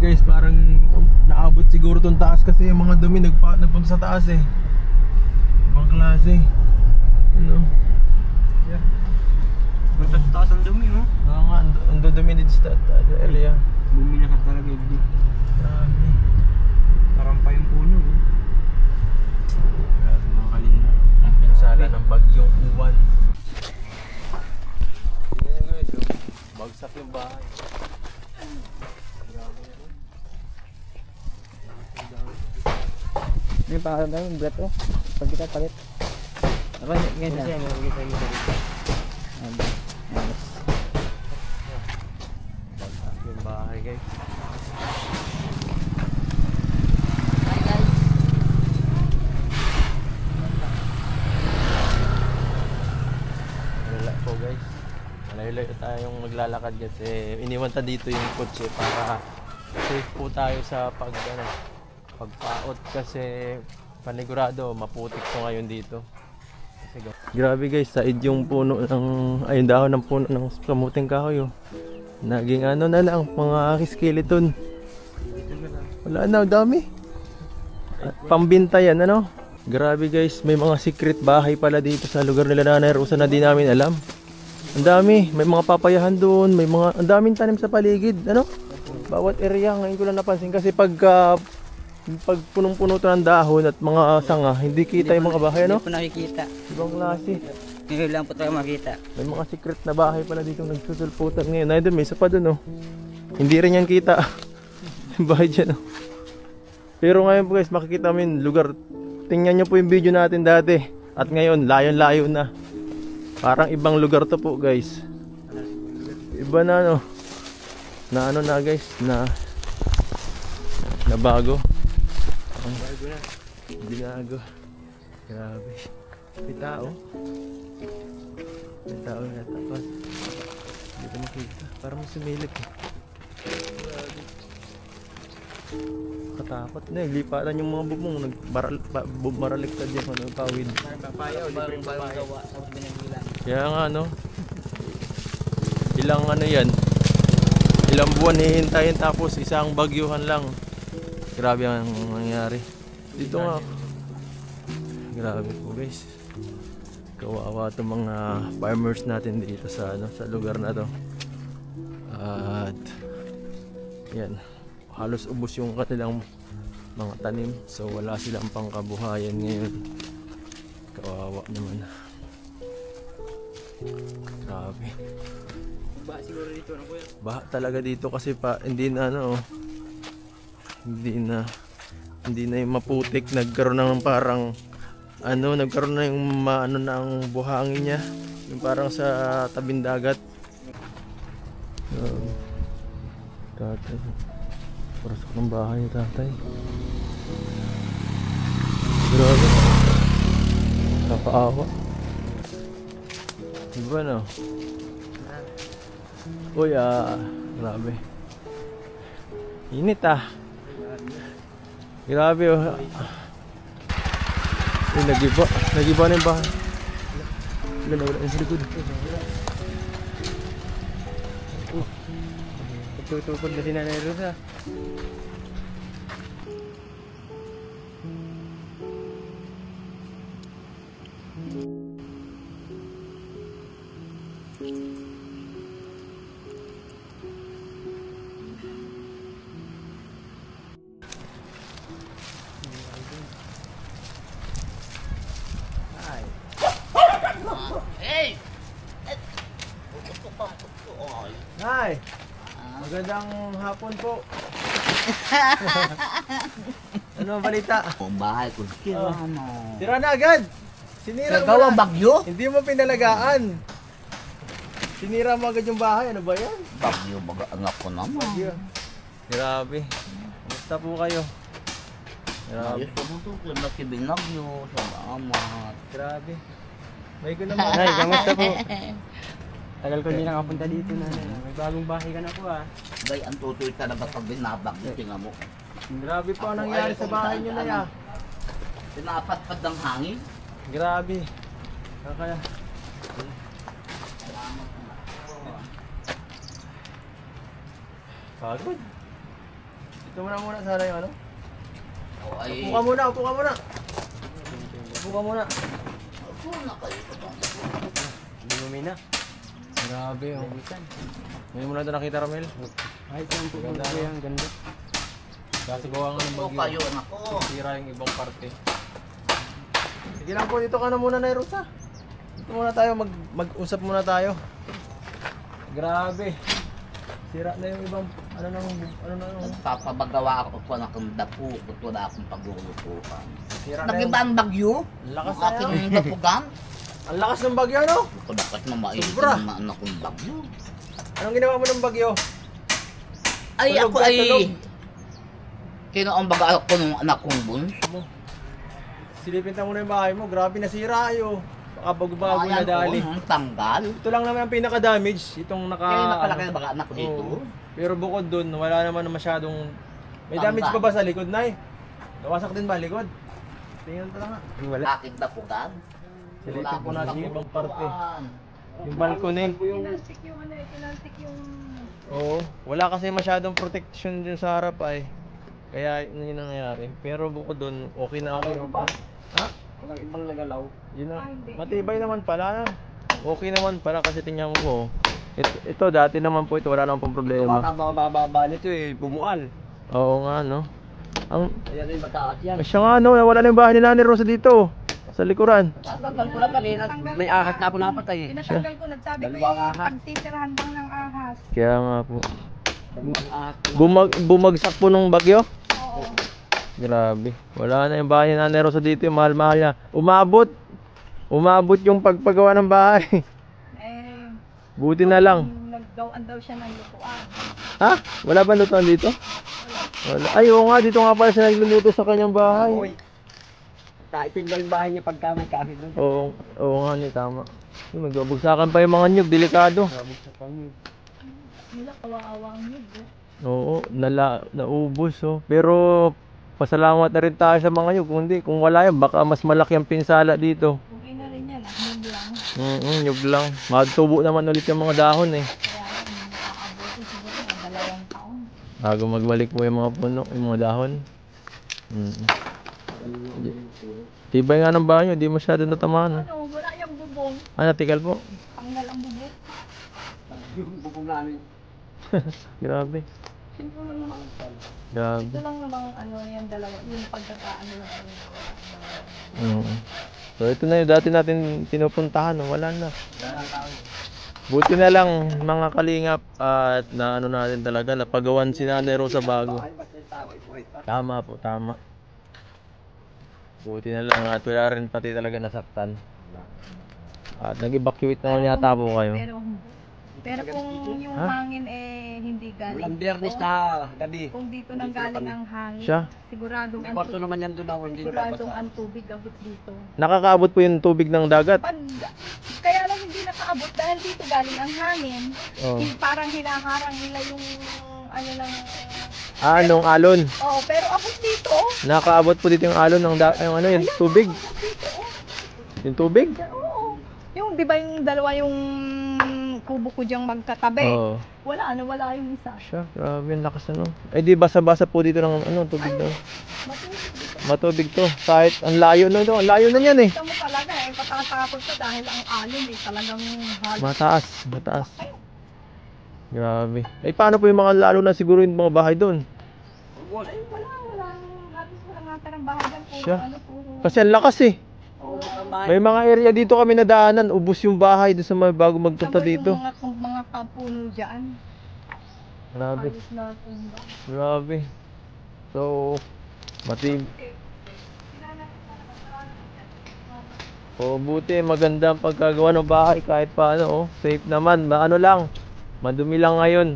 guys, parang naabot siguro tong taas kasi yung mga dumi nagpunta sa taas eh. Ibang klase. Ano? Yeah. Taas ang dumi, oh. Oo nga, ang dumi dito sa area. Bumi na ka talaga dito. Grabe. Parang pa yung puno, oh. Grabe mga kalina. Ang pinsala ng bagyong uwan. Tingnan nyo guys, oh. Bagsak yung bahay. May pangalan tayo, yung bret, oh. Pag kita palit. Apa, ganyan siya. Bagsak yung bahay guys. Wala po guys. Malayo-layo tayong maglalakad kasi iniwan ta dito yung kotse para safe po tayo sa pagpaot kasi panigurado maputik po ngayon dito. Grabe guys, said yung puno ng ay dahon ng puno ng kamuting kahoy oh. Naging ano na lang mga skeleton. Wala na, dami. Pambinta yan ano. Grabe guys, may mga secret bahay pala dito sa lugar nila Nanay Rosa na di namin alam. Ang dami, may mga papayahan doon, may mga ang daming tanim sa paligid, ano? Bawat area ngayon ko lang napansin kasi pag punong-puno to ng dahon at mga sanga, hindi kita yung mga bahay, ano? Hindi po nakikita. Ibang klase. Ngayon lang po tayo makita. May mga secret na bahay pala dito nagsusulputan ngayon. Ay doon, may isa pa doon, oh. Hindi rin yan kita. Yung bahay dyan, oh. Pero ngayon po guys, makikita mo yung lugar. Tingnan nyo po yung video natin dati. At ngayon, layon-layo na. Parang ibang lugar to po guys. Iba na no. Na ano na guys, na bago. Bago na. Binago. Grabe. May tao. May tao na tapas. Hindi ko makita. Parang sumilip eh. Grabe. Katakot na eh. Lipatan yung mga bubong. Maraliktad yung ano, pawid. Papayaw, libreng papayaw. Kaya nga no. Ilang ano yan. Ilang buwan hihintayin tapos isang bagyuhan lang. Grabe ang nangyari. Dito nga. Grabe po guys. Kawawa itong mga farmers natin dito sa ano, sa lugar na to. At yan. Halos ubos yung kanilang mga tanim. So wala silang pangkabuhayan ngayon. Kawawa naman. Grabe. Baha siguro dito na kuya. Baha talaga dito kasi pa hindi na ano. Hindi na yung maputik, nagkaroon ng parang ano, nagkaroon na yung ano na ang buhangin niya. Yung parang sa tabing dagat. Tatay. Parasok ng bahay ni tatay. Grabe. Nakaawa. Diba no? Uy grabe. Init ah. Grabe oh. Uy, nagiba na yung bahay. Wala yung likod. Tutupod na si Nanay Rosa. Hi! Magandang hapon po. Ano ang balita? Ang bahay ko. Oh. Sira na agad! Sinira mo na. Bagyo? Hindi mo pinalagaan. Sinira mo agad yung bahay. Ano ba yan? Bagyo, baga-angap ko naman. Bagyo. Grabe. Kamusta po kayo? Grabe. Ayos ko mo ito. Kaya nakibinagyo. Salamat. Grabe. May ko naman. Nay, kamusta po? Tagal ko hindi nakapunta dito na. May bagong bahay ka na po ah. Day, ang tutoy talaga pag binabagyo. Tingnan mo. Grabe po ang nangyari sa bahay nyo na ya. Pinapatpad ng hangin. Grabe. Kaya. Pagod. Ito muna sana yung ano. O ay... Upo ka muna, upo ka muna. Upo ka muna. Upo na kayo. Hindi mo mina. Grabe oh. Ngayon mo na ito nakita, Ramel. Kahit saan po ganda yan, ganda. Kasi gawa nga ng O bagyo. kayo anak ko. Sira yung ibang parte. Sige lang po, dito ka na muna, Nairosa. Dito muna tayo, mag-usap muna tayo. Grabe. Sira na yung ibang, ano nang. Nagpapabagawa ako po ng dapo at wala akong paglulutuan. Sira na yung, Nag-iba ang bagyo? ang lakas Ang na aking yun. dapugan? Ang lakas ng bagyo, no? Dapat na maisin Sobra. ng anak kong bagyo. Anong ginawa mo ng bagyo? Ay, Tulog ako ka, ay... tulog. Kinoambaga ako ng anak kong bunso. Silipin mo na yung bahay mo, grabe nasira ayo. Baka bago-bago na dali. Tanggal. Ito lang naman ang pinaka-damage, itong naka... Kaya napalaki na baga anak ko dito. Oo. Pero bukod dun, wala naman masyadong... May Tanggal. damage pa ba sa likod, Nay? Nawasak din ba likod? Tingnan ko lang nga. Wala. Aking dapugan. Silipin po natin yung ibang parte. dapugan. Yung balcony. Pinaltik yung ano, pinaltik yung... Oo. Wala kasi masyadong protection dun sa harap ay. Kaya yun yung nangyayari. Pero bukod dun, okay na okay. Ha? Walang ibang nagalaw. Yun na. Ah, hindi. Matibay naman pala. Okay naman pala kasi tingnan mo po. Ito dati naman po ito, wala naman pong problema. Baka nito eh, bumual. Oo nga no. Ang Ayan na yung mataas yan. siya nga no, wala na yung bahay ni Nanay Rosa dito. Sa likuran. Tatanggal ko lang kanina. May ahas na ako napatay eh. Pinatanggal ko, nagsabi ko Dalawang ahas. pagtitirahan lang ng ahas. Kaya nga po. Dalawang ahas. Bumagsak po nung bagyo. Oo. Grabe. Wala na yung bahay ni Nanay Rosa dito, yung mahal-mahal niya. Umabot yung pagpagawa ng bahay. Eh, Buti na lang. naggawaan daw siya ng lutuan. Ha? Wala ba lutuan dito? Wala. Ay, oo nga, dito nga pala siya nagluluto sa kanyang bahay. Uy. Taipin lang yung bahay niya pagka may kami doon. Oo nga niya, tama. Magbabagsakan pa yung mga nyug, delikado. Sa kami. Nila, kawawa ang yun. Oo, naubos oh. Pero pasalamat na rin tayo sa mga nyug. Kung wala yan, baka mas malaki ang pinsala dito. Okay na rin yan, yun lang. Nyug lang. Magtubo naman ulit yung mga dahon eh. Kaya nakaabuti siguro ng 2 taon. Bago magbalik po yung mga puno, yung mga dahon. Tibay nga ng banyo, di masyado natamaan. Ano, wala yung bubong. Natikal po. Tanggal ang bubong. Yung bubong namin. Grabe. Ito lang naman. Grabe. Ito lang naman ano yung dalawa, yung pagkakaano lang. Oo. So ito na yung dati natin pinupuntahan, oh. Wala na. Buti na lang mga kalingap at na ano natin talaga, napagawan si Nanay Rosa bago. Tama po, tama. Buti na lang at wala rin pati talaga nasaktan. At nag-evacuate naman yata po kayo. Pero kung yung Ha? hangin eh hindi galing. Walang biyernes na gabi. Kung dito nang galing ang hangin, Siya? siguradong May ang kwarto naman yan doon ako hindi siguradong nabasa. ang tubig abot dito. Nakakaabot po yung tubig ng dagat. Kaya lang hindi nakaabot dahil dito galing ang hangin. Oh. Parang hinaharang nila yung ano lang. Nung alon. Oo, pero abot dito. Nakakaabot po dito yung alon ng yung ano yung tubig. Dito. Yung tubig? Oo. Yung di ba yung dalawa yung kubo ko diyang magkatabi. Oo. Wala wala yung isa. Siya, grabe ang lakas ano. Eh di basa-basa po dito ng ano, tubig daw. Matubig dito. Matubig to. Kahit ang layo na ito, ang layo na yan eh. Kita mo talaga eh, patatakot ka dahil ang alon eh, talagang halos. Mataas. Grabe. Eh paano po yung mga lalo na siguro yung mga bahay doon? Ay, wala, halos wala nga tarang bahay dyan. Puro Siya. ano, puro. Kasi ang lakas eh. May mga area dito kami nadaanan, ubos yung bahay doon sa mga bago magpunta Sabay dito. Yung mga kapuno dyan. Grabe. Halos na tumba. Grabe. So, matib. Buti maganda ang pagkagawa ng bahay kahit paano, oh. Safe naman, ano lang. Madumi lang ngayon.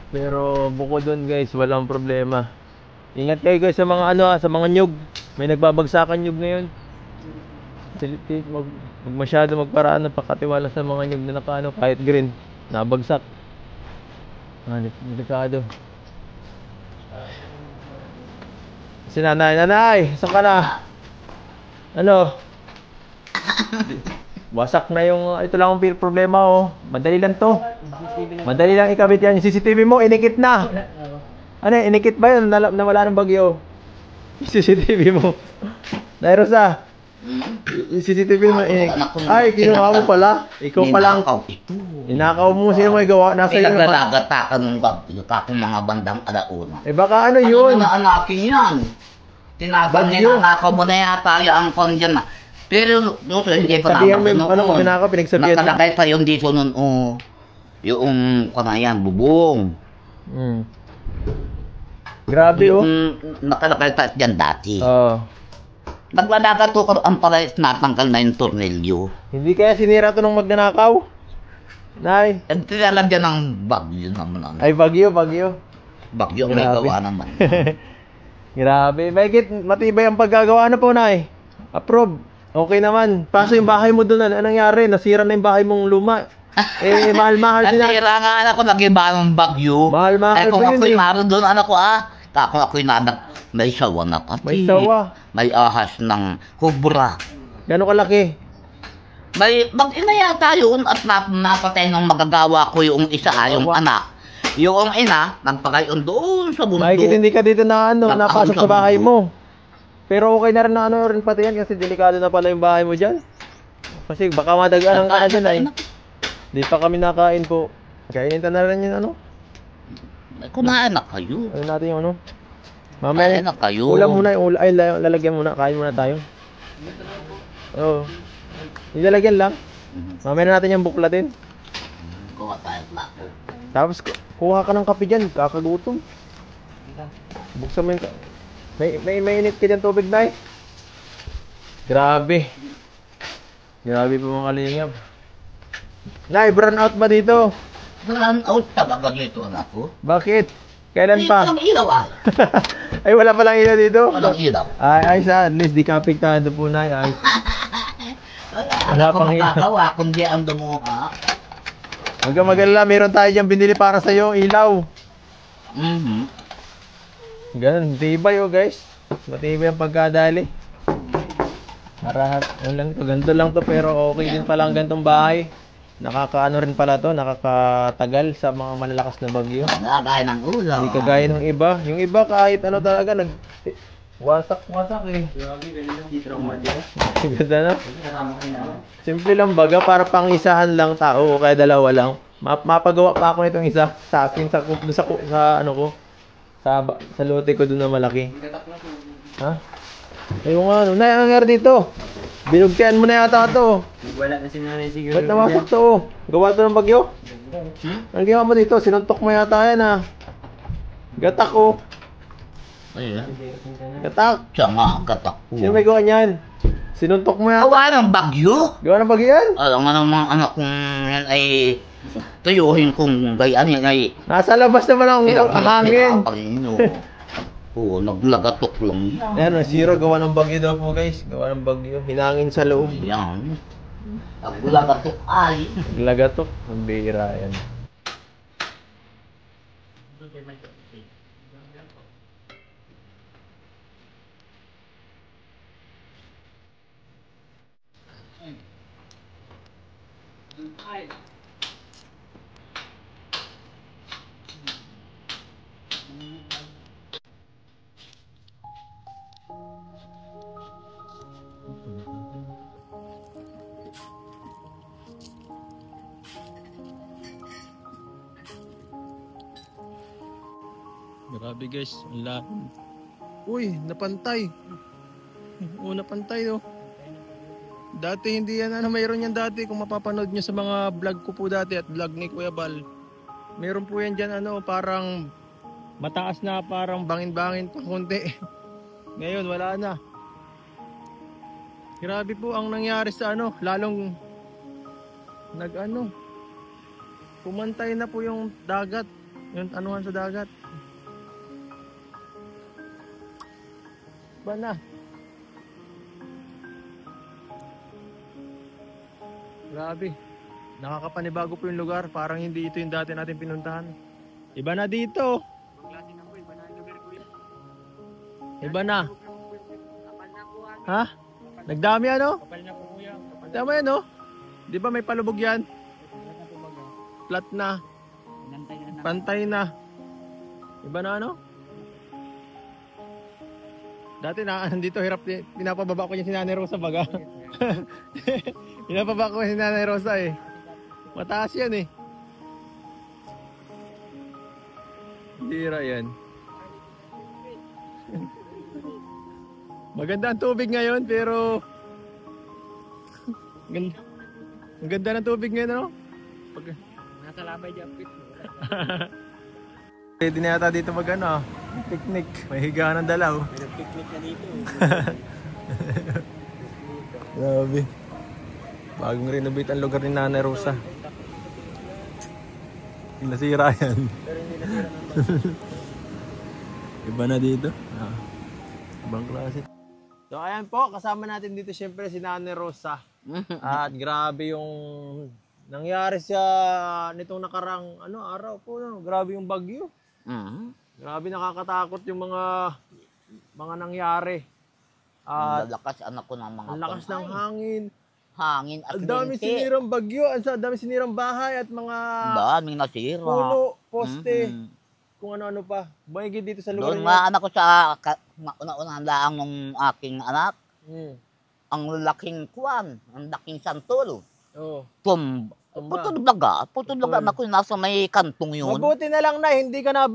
Pero bukod doon, guys, walang problema. Ingat kayo guys sa mga sa mga nyug. May nagbabagsakan nyug ngayon. Wag masyado magparaan ng pakatiwala sa mga nyug na nakaano kahit green, nabagsak. Delikado. Si nanay, saan ka na? Ano? Wasak na yung, ito lang ang problema oh. Madali lang to. Madali lang ikabit yan. Yung CCTV mo, inikit na. Ano, inikit ba yun? Nawala ng bagyo? Yung CCTV mo. Nay Rosa, yung CCTV mo inikit. Ay, kinuha mo pala. Ikaw pala ang... Ninakaw ito. Inakaw mo, sino may gawa? Nasa iyo. Pinaglalaga-taka ng bagyo, kakong mga bandang alauna. Eh baka ano yun? Ano na anakin yan? Tinagal Bagyo. niya, nakakaw mo na yata yung kon dyan na. Pero, no, hindi pa Sabihan mo naman. yung ano, kung pinaka, pinagsabihan mo. Nakalagay pa yung dito nun, yung kanayan, bubong. Hmm. Grabe oh. Nakalagay pa dyan dati. Oo. Naglalaga to ang para natanggal na yung tornilyo. Hindi kaya sinira to ng magnanakaw? Nay. At tinalagyan ng bagyo naman. Ay, bagyo. Bagyo may Grabe. gawa naman. Grabe. Bakit matibay ang paggagawa na po, Nay? Approve. Okay naman. Paso yung bahay mo doon, ano nangyari? Nasira na yung bahay mong luma. Eh, mahal-mahal At sila. tira nga anak ko, nag-iba ng bagyo. Mahal-mahal Ay kung pa yun ako'y eh. naroon doon, anak ko Kung ako'y nanak, may sawa na pati. May sawa. May ahas ng kubra. Gano'ng kalaki? May, mag-ina yata yun at napatay nung magagawa ko yung isa, yung anak. Yung ina, nagpagayon doon sa bundok. Makikita hindi ka dito na ano, Nakaon napasok sa sa bahay bundok. mo. Pero okay na rin na ano rin pati yan kasi delikado na pala yung bahay mo dyan. Kasi baka madagaan ang kain dyan ay. Di pa kami nakain po. Kainin na rin yung ano. Kumain na kayo. Ano natin yung ano. Kumain Mamaya, na kayo. ulam muna yung ulam. Ay, lalagyan muna. Kain muna tayo. Oo. Nilalagyan lang. Mamaya na natin yung buklatin. Kuha tayo plako. Tapos, kuha ka ng kape dyan. Kakagutom. Buksan mo yung... May init ka dyan tubig, Nay. Grabe. Grabe po mga kalingap. Nay, brown out ba dito? Run out talaga dito, anak ko. Bakit? Kailan pa? Walang ilaw Ay, wala palang ilaw dito? Walang ilaw. Ay, sa at least dikapiktado po, Nay. Ay, Wala Wala pang pang ilaw. magagawa kundi ang dumuha. huwag kang mag-alala. Meron tayo dyan binili para sa'yo, ilaw. Ganun, matibay oh guys. Matibay ang pagkadali. Para, ano lang to, ganito lang to pero okay din pala ang ganitong bahay. Nakakaano rin pala to, nakakatagal sa mga malalakas na bagyo. Nagkakain ng ulam. Hindi kagaya ng iba. Yung iba kahit ano talaga, wasak eh. Ganda na. Simple lang baga, para pang isahan lang tao o kaya dalawa lang. Mapagawa pa ako nitong isa sa akin, sa ano ko. Sa lote ko doon na malaki. Ha? Ayun nga, ano nangyari dito? Binugtian mo na yata ito. Wala na si nanay siguro. Ba't nawasak to? Gawa to ng bagyo? Ang ginawa mo dito? Sinuntok mo yata yan ha? Gatak oh. Ayan. Gatak. Siya nga, katak po. Sino may gawa niyan? Sinuntok mo yata? Gawa ng bagyo? Gawa ng bagyo yan? Alam nga ng mga anak kong yan ay tuyuhin kong gayaan yan ay Nasa labas naman ang hangin. Oo, naglagatok lang. Ayan, zero gawa ng bagyo daw po guys. Gawa ng bagyo. Hinangin sa loob. Yan. Naglagatok ay. Lagatok. Ang bihira yan. Grabe guys, ang lalim. Uy, napantay. Oo, napantay oh. Dati hindi yan, mayroon yan dati kung mapapanood nyo sa mga vlog ko po dati at vlog ni Kuya Bal. Meron po yan dyan parang mataas na, parang bangin-bangin pa konti. Ngayon wala na. Grabe po ang nangyari sa lalong pumantay na po yung dagat, yung anuhan sa dagat. Ba na? Grabe. Nakakapanibago po yung lugar. Parang hindi ito yung dati natin pinuntahan. Iba na dito. Iba na. Ha? Nagdami Kapal na po kuya. Tama yan Di ba may palubog yan? Flat na. Pantay na. Iba na Dati na dito hirap pinapababa ko yung si Nanay Rosa baga. Pinapababa ko yung si Nanay Rosa eh. Mataas yan eh. Dira yan. Maganda ang tubig ngayon pero ang ganda ng tubig ngayon, no? Nasa labay dyan, pit. Pwede na yata dito mag ano, picnic. May higa ng dalaw. May picnic na dito. Grabe. Bagong renovate ang lugar ni Nanay Rosa. Nasira yan. Pero hindi nasira ng Iba na dito. Ibang klase. So ayan po, kasama natin dito syempre si Nanay Rosa. At grabe yung nangyari sa nitong nakarang araw po. Grabe yung bagyo. Grabe nakakatakot yung mga nangyari. Ang lakas anak ko ng mga Ang lakas ng hangin. hangin at Ang dami linti. sinirang bagyo. Ang dami sinirang bahay at mga Daming nasira. puno, poste. Mhm. Kung ano-ano pa. Mahigit dito sa lugar Doon niya. nga anak ko sa una-unang laang ng aking anak, ang laking kuwan, ang laking santol. Oo. Tumba. Tumba. Putol daga anak ko, nasa may kantong yun. Mabuti na lang na hindi ka na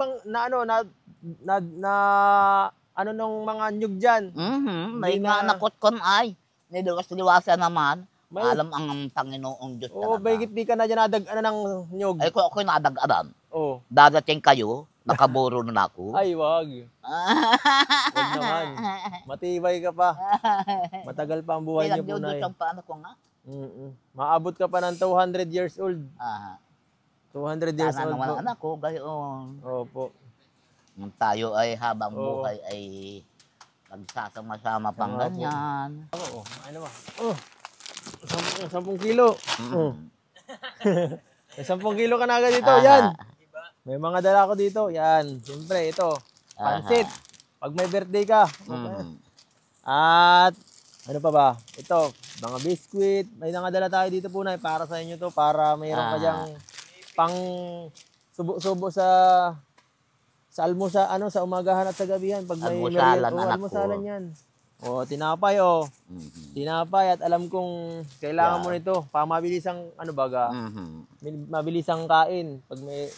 nung mga nyug dyan. May Hindi nga na- anak ko kon ay, niluwas-liwasa naman. May- Alam ang Panginoong Diyos Oo, talaga. mahigit di ka na dyan ng nyug. Ay, kung ako'y nadagaran, Oo. dadating kayo, nakaburo na ako. Ay, wag. Wag naman. Matibay ka pa. Matagal pa ang buhay niyo, Punay. Pinagdudusang pa ano ko nga. Maabot ka pa ng 200 years old. 200 years Sana old naman po. ang anak ko, gayon. Opo. Nung tayo ay habang Oo. buhay ay nagsasama-sama pang Tama po. ganyan. Oo. Ano ba? 10 kilo. Oh. May 10 kilo ka na agad dito. Yan. May mga dala ko dito. Yan. Siyempre, ito. Pansit. Pag may birthday ka. At, ano pa ba? Ito. Mga biskwit. May nangadala tayo dito po na para sa inyo to. Para mayroon ka dyang pang subo-subo sa almusa, sa umagahan at sa gabihan. Pag may Almusalan, merienda. anak Almusalan ko. yan. Tinapay Tinapay at alam kong kailangan mo nito. Pamabilisang mabilisang kain. Pag may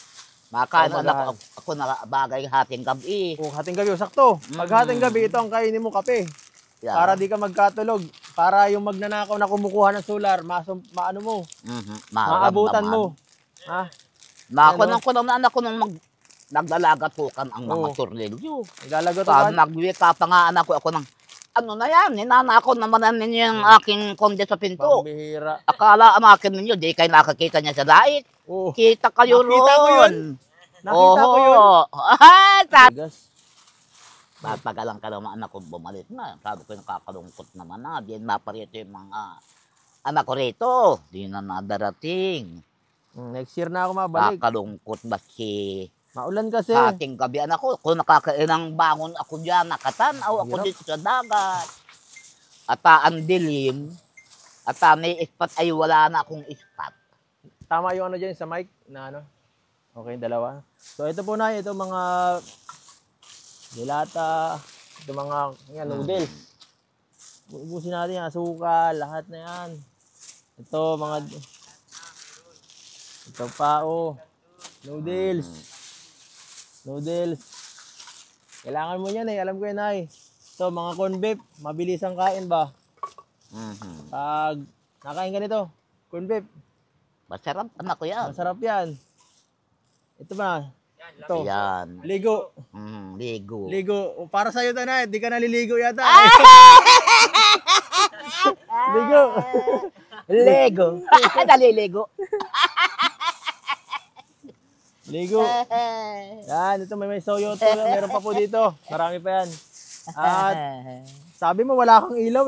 Makain Pamagahan. ako na bagay hating gabi. hating gabi, sakto. Pag hating gabi, ito ang kainin mo kape. Yan. Para di ka magkatulog. Para yung magnanakaw na kumukuha ng solar, maabutan mo. Ha? Nakunan ko naman anak ko nung naglalagatukan ang mga Oo. tornilyo. Naglalagato Pag ka. nagwika pa nga anak ko ako ng, ano na yan, ninanakaw naman ninyo yung aking konde sa pinto. Pambihira. Akala amakin ninyo, di kayo nakakita niya sa dait. Oo. Kita kayo Nakita ko yun. roon. Nakita ko yun. Ay, Gas. Papagalang ka naman anak ko bumalik na. Sabi ko nakakalungkot naman na. Di naparito yung mga anak ko rito. Di na nadarating. Next year na ako mabalik. Kakalungkot maski Maulan kasi. ating gabi anak ko. Kung nakakainang bangon ako dyan, nakatanaw ako Hirap. dito sa dagat. At ang dilim. At may ispat ay wala na akong ispat. Tama yung dyan sa mic na Okay, dalawa. So ito po na, ito mga dilata, ito mga noodles. Ubusin natin yung asukal, lahat na yan. Ito pa noodles. Kailangan mo yan alam ko yan Ito mga corn beef, mabilis ang kain ba? Pag nakain ka nito, corn beef, Masarap anak ko yan. masarap yan. Ito ba? Ito. Yan. Ligo. Ligo. Ligo. Para sa'yo ito na, di ka naliligo yata. Ligo. Lego. Naliligo. Ligo. Yan, ito may soyo to. Meron pa po dito. Marami pa yan. At sabi mo wala kang ilaw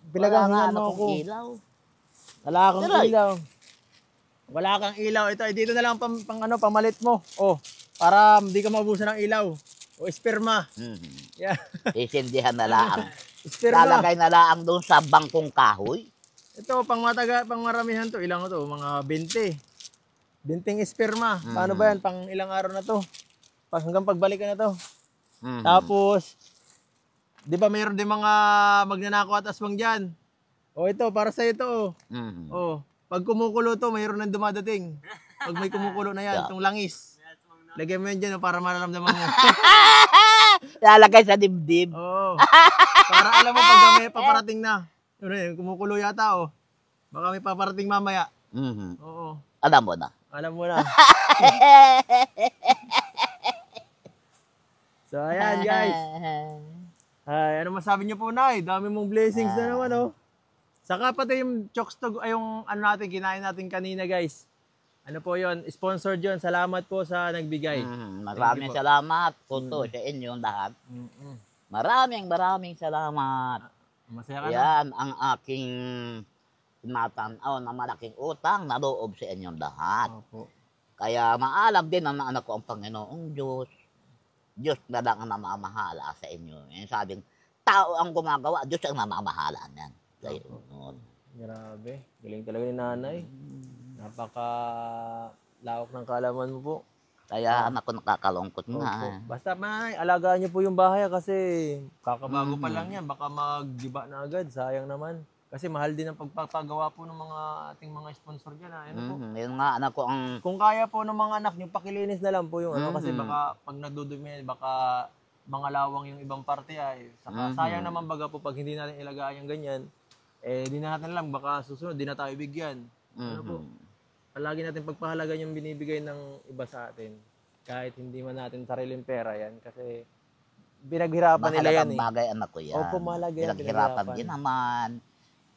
pinaghahangan mo ako. Ilaw. Wala kang Taray. ilaw. Wala kang ilaw. Ito, dito na lang pamalit mo. Para hindi ka maubusan ng ilaw. O esperma. Yan. Isindihan na lang. Esperma. Lalagay na lang doon sa bangkong kahoy. Ito, pang maramihan to. Ilang to? Mga 20. 20 esperma. Paano ba yan? Pang ilang araw na to? Hanggang pagbalik ka na to. Tapos, Di ba mayroon din mga magnanakaw at aswang dyan? O ito, para sa ito. Mhm. Oh, pag kumukulo to, mayroon nang dumadating. Pag may kumukulo na yan, itong langis. Lagyan mo yan dyan para mararamdaman mo. Lalagay sa dibdib. Oo. Para alam mo pag may paparating na. Yun, kumukulo yata oh. Baka may paparating mamaya. Mhm. Oo. Alam mo na. Alam mo na. So ayan guys. Ay, ano masabi niyo po, Nay? Dami mong blessings na naman oh. Saka pati yung chokstog ay yung ano natin kinain natin kanina guys. Ano po 'yon? Sponsored 'yon. Salamat po sa nagbigay. Maraming salamat po to sa inyong lahat. Maraming salamat. Masaya ka na. Yan ang aking tinatanaw na malaking utang na loob sa inyong lahat. Opo. Kaya maalam din ang anak ko ang Panginoong Diyos. Diyos na lang ang namamahala sa inyo. Yung sabing, tao ang gumagawa, Diyos ang namamahala niyan. Kaya, Grabe. Galing talaga ni nanay. Napaka lawak ng kaalaman mo po. kaya anak ko nakakalungkot Opo. na. Basta may alagaan niyo po yung bahay kasi kakabago pa lang yan. Baka maggiba na agad. Sayang naman. Kasi mahal din ang pagpapagawa po ng mga ating mga sponsor dyan. Ano po? Yun nga, anak ko ang... Kung kaya po ng mga anak niyo, pakilinis na lang po yung ano. Kasi Mhm. baka pag nadudumi, baka mga lawang yung ibang parte ay. Saka sayang naman baga po pag hindi natin ilagaan yung ganyan. Eh, di na natin alam. Baka susunod, di na tayo bigyan. Ano po? Palagi natin pagpahalagan yung binibigay ng iba sa atin. Kahit hindi man natin sariling pera yan. Kasi pinaghirapan nila yan Mahalagang bagay, anak ko yan. Opo, mahalaga yan, Pinaghirapan pinaghirapan. din naman.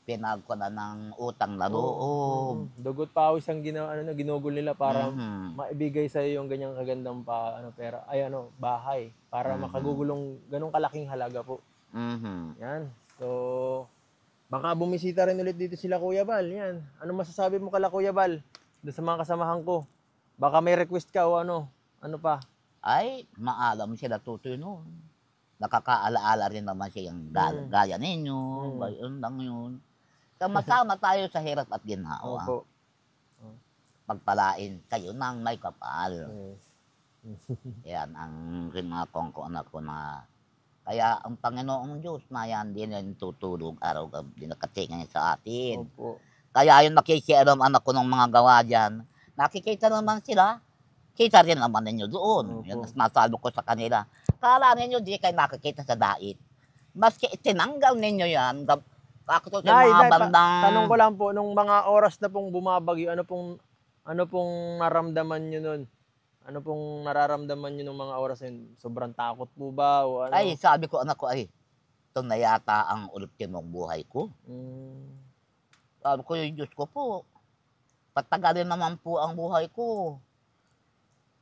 Pinagko na ng utang na loob. Dugot pawis ang ginugol nila para Mhm. maibigay sa iyo yung ganyang kagandang pera bahay para makagugulong ganong kalaking halaga po. Mhm. Yan. So baka bumisita rin ulit dito sila Kuya Bal. Yan. Ano masasabi mo kala Kuya Bal? Doon sa mga kasamahan ko. Baka may request ka o ano pa? Ay, maalam sila tutoy noon. Nakakaalaala rin naman siyang gaya ninyo. Gayon lang yun. Sama-sama tayo sa hirap at ginhawa. Opo. Pagpalain kayo ng may kapal. Yes. Yan ang rinakong ko anak ko na kaya ang Panginoong Diyos na yan din yung tutulog araw-gabi nakatingin sa atin. Opo. Kaya yung nakikialam anak ko ng mga gawa dyan, nakikita naman sila, kita rin naman ninyo doon. Opo. Yan ang sinasabi ko sa kanila. Kala ninyo di kayo nakikita sa dait. Maski itinanggal ninyo yan, kakito sa mga bandang... Tanong ko lang po, nung mga oras na pong bumabagyo, ano pong naramdaman nyo nun? Ano pong nararamdaman nyo nung mga oras na yun? Sobrang takot po ba? O ano? Ay, sabi ko anak ko, ay, ito na yata ang ultimong buhay ko. Sabi ko, yung Diyos ko po, patagalin naman po ang buhay ko.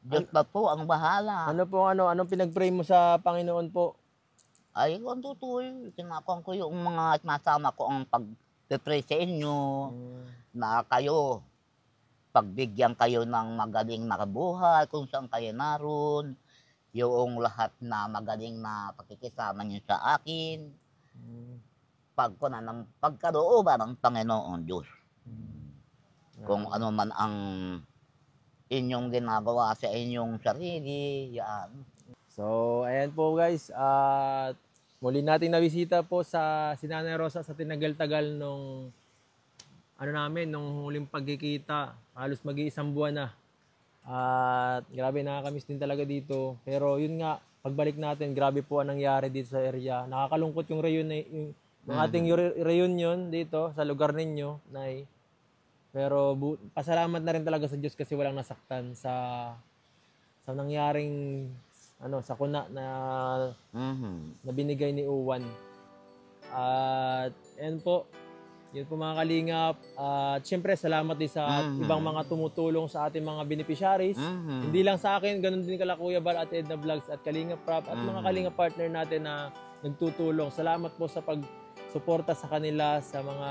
Diyos na po ang bahala. Anong pinag-pray mo sa Panginoon po? Ay, kung tutoy, kinakon ko yung mga masama ko ang pag-pray sa inyo na kayo, pagbigyan kayo ng magaling na buhay kung saan kayo naroon, yung lahat na magaling na pakikisama niyo sa akin, pagkalooban ng Panginoon Diyos. Kung ano man ang inyong ginagawa sa inyong sarili, yan. So, ayan po guys. At muli nating nabisita po sa Sinanay Rosa sa tinagal-tagal nung nung huling pagkikita. Halos mag-iisang buwan na. At grabe, nakakamiss din talaga dito. Pero yun nga, pagbalik natin, grabe po ang nangyari dito sa area. Nakakalungkot yung ating reunion dito sa lugar ninyo, Nay. Pero pasalamat na rin talaga sa Diyos kasi walang nasaktan sa nangyaring sa kuna na binigay ni Uwan. At yan po, yun po mga kalingap. At syempre salamat din sa ibang mga tumutulong sa ating mga beneficiaries. Hindi lang sa akin, ganun din kala Kuya Bal at Edna Vlogs at Kalingap Prop at mga kalingap partner natin na nagtutulong. Salamat po sa pagsuporta sa kanila sa mga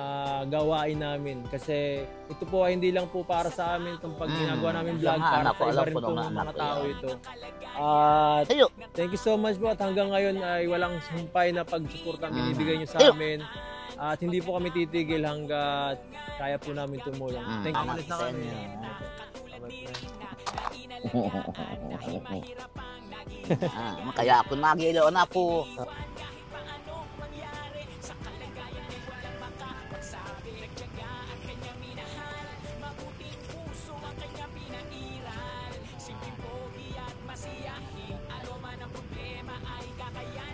gawain namin. Kasi ito po ay hindi lang po para sa amin itong pag ginagawa namin vlog, para sa iba rin po ng mga tao ito. At thank you so much po at hanggang ngayon ay walang sumpay na pagsuporta ang binibigay nyo sa amin. At hindi po kami titigil hanggat kaya po namin tumulong. Thank you. Alis na kami. Kaya ako nagilo na po. kakayanin.